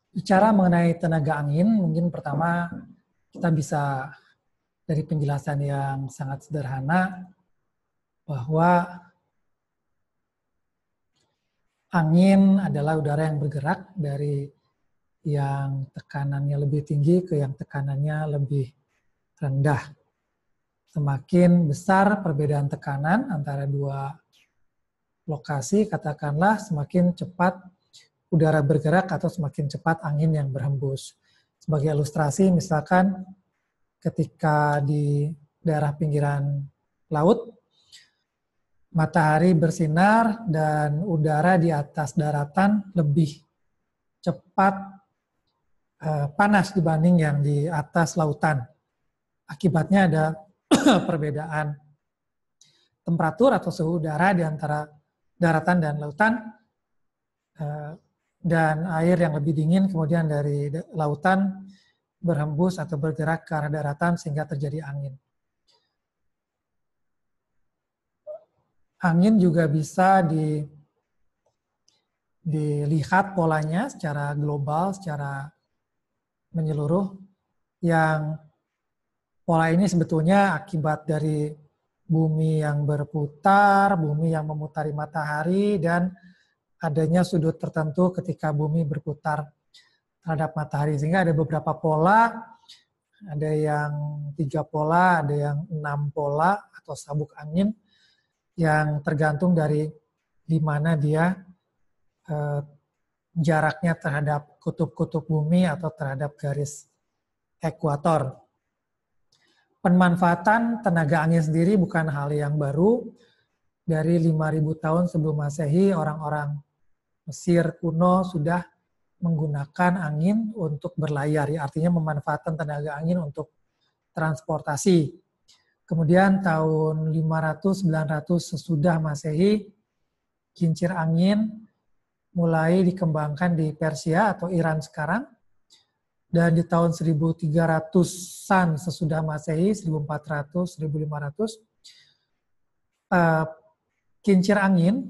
Bicara mengenai tenaga angin, mungkin pertama kita bisa dari penjelasan yang sangat sederhana bahwa angin adalah udara yang bergerak dari yang tekanannya lebih tinggi ke yang tekanannya lebih rendah. Semakin besar perbedaan tekanan antara dua lokasi, katakanlah semakin cepat udara bergerak atau semakin cepat angin yang berhembus. Sebagai ilustrasi, misalkan ketika di daerah pinggiran laut, matahari bersinar dan udara di atas daratan lebih cepat panas dibanding yang di atas lautan. Akibatnya ada perbedaan temperatur atau suhu udara di antara daratan dan lautan, dan air yang lebih dingin kemudian dari lautan berhembus atau bergerak ke arah daratan sehingga terjadi angin. Angin juga bisa dilihat polanya secara global, secara menyeluruh, yang pola ini sebetulnya akibat dari bumi yang berputar, bumi yang memutari matahari, dan adanya sudut tertentu ketika bumi berputar terhadap matahari. Sehingga ada beberapa pola, ada yang 3 pola, ada yang 6 pola atau sabuk angin, yang tergantung dari di mana dia jaraknya terhadap kutub-kutub bumi atau terhadap garis ekuator. Pemanfaatan tenaga angin sendiri bukan hal yang baru. Dari 5.000 tahun sebelum Masehi, orang-orang Mesir kuno sudah menggunakan angin untuk berlayar, artinya memanfaatkan tenaga angin untuk transportasi. Kemudian tahun 500-900 sesudah Masehi, kincir angin mulai dikembangkan di Persia atau Iran sekarang, dan di tahun 1300-an sesudah Masehi, 1400-1500, kincir angin,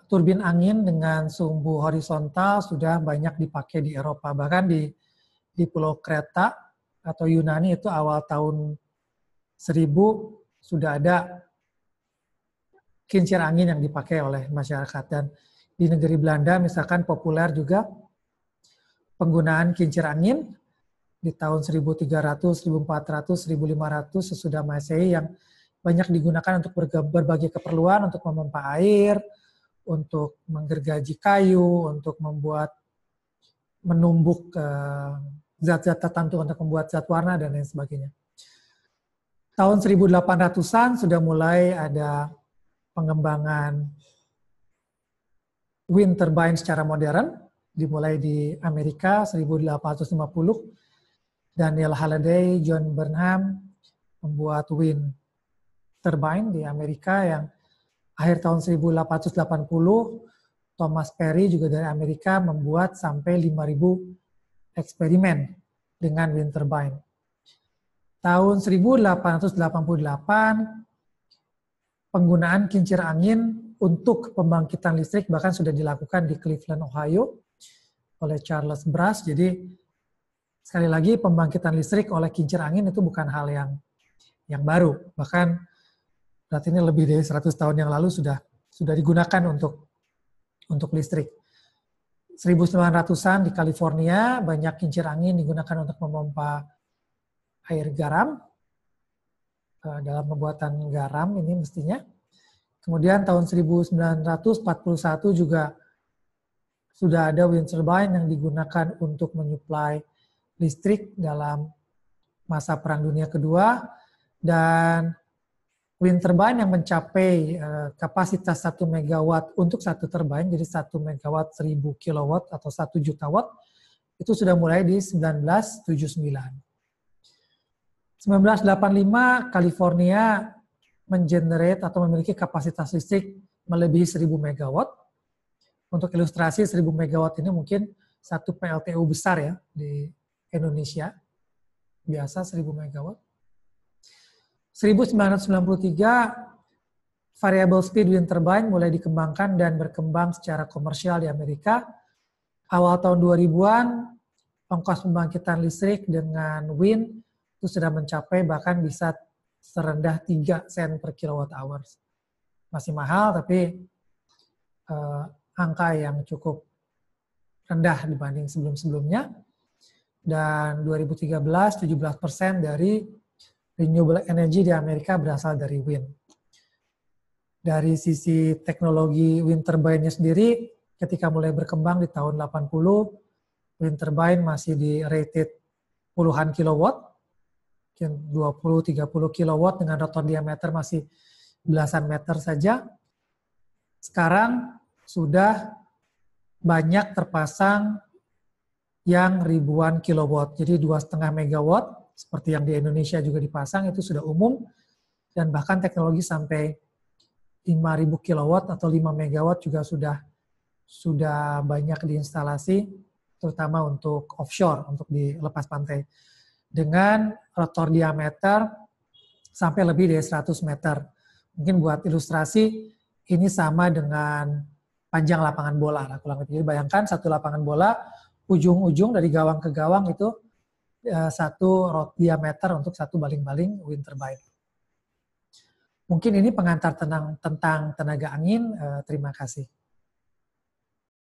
turbin angin dengan sumbu horizontal sudah banyak dipakai di Eropa. Bahkan di Pulau Kreta atau Yunani itu awal tahun 1000 sudah ada kincir angin yang dipakai oleh masyarakat. Dan di negeri Belanda misalkan populer juga penggunaan kincir angin di tahun 1300, 1400, 1500 sesudah Masehi, yang banyak digunakan untuk berbagai keperluan, untuk memompa air, untuk menggergaji kayu, untuk menumbuk zat-zat tertentu untuk membuat zat warna, dan lain sebagainya. Tahun 1800-an sudah mulai ada pengembangan wind turbine secara modern, dimulai di Amerika 1850, Daniel Halliday, John Burnham membuat wind turbine di Amerika, yang akhir tahun 1880, Thomas Perry juga dari Amerika membuat sampai 5.000 eksperimen dengan wind turbine. Tahun 1888, penggunaan kincir angin untuk pembangkitan listrik bahkan sudah dilakukan di Cleveland, Ohio oleh Charles Brush. Jadi sekali lagi, pembangkitan listrik oleh kincir angin itu bukan hal yang baru. Bahkan berarti ini lebih dari 100 tahun yang lalu sudah digunakan untuk listrik. 1900-an di California banyak kincir angin digunakan untuk memompa air garam, dalam pembuatan garam ini mestinya. Kemudian tahun 1941 juga sudah ada wind turbine yang digunakan untuk menyuplai listrik dalam masa Perang Dunia Kedua, dan wind turbine yang mencapai kapasitas 1 megawatt untuk satu turbine, jadi 1 megawatt 1000 kilowatt atau 1 juta watt, itu sudah mulai di 1979. 1985, California mengenerate atau memiliki kapasitas listrik melebihi 1000 megawatt. Untuk ilustrasi, 1000 megawatt ini mungkin satu PLTU besar ya di Indonesia. Biasa 1000 megawatt. 1993, variable speed wind turbine mulai dikembangkan dan berkembang secara komersial di Amerika. Awal tahun 2000-an, ongkos pembangkitan listrik dengan wind itu sudah mencapai bahkan bisa serendah 3 sen per kilowatt hour. Masih mahal, tapi angka yang cukup rendah dibanding sebelum-sebelumnya. Dan 2013, 17% dari renewable energy di Amerika berasal dari wind. Dari sisi teknologi wind turbine-nya sendiri, ketika mulai berkembang di tahun 80, wind turbine masih di rated puluhan kilowatt, 20-30 kilowatt dengan rotor diameter masih belasan meter saja. Sekarang sudah banyak terpasang yang ribuan kilowatt, jadi 2,5 megawatt, seperti yang di Indonesia juga dipasang, itu sudah umum, dan bahkan teknologi sampai 5.000 kilowatt atau 5 megawatt juga sudah banyak diinstalasi, terutama untuk offshore, untuk di lepas pantai. Dengan rotor diameter sampai lebih dari 100 meter. Mungkin buat ilustrasi, ini sama dengan panjang lapangan bola. Kurang lebih. Jadi bayangkan satu lapangan bola, ujung-ujung dari gawang ke gawang itu satu diameter untuk satu baling-baling wind turbine. Mungkin ini pengantar tentang tenaga angin. Terima kasih.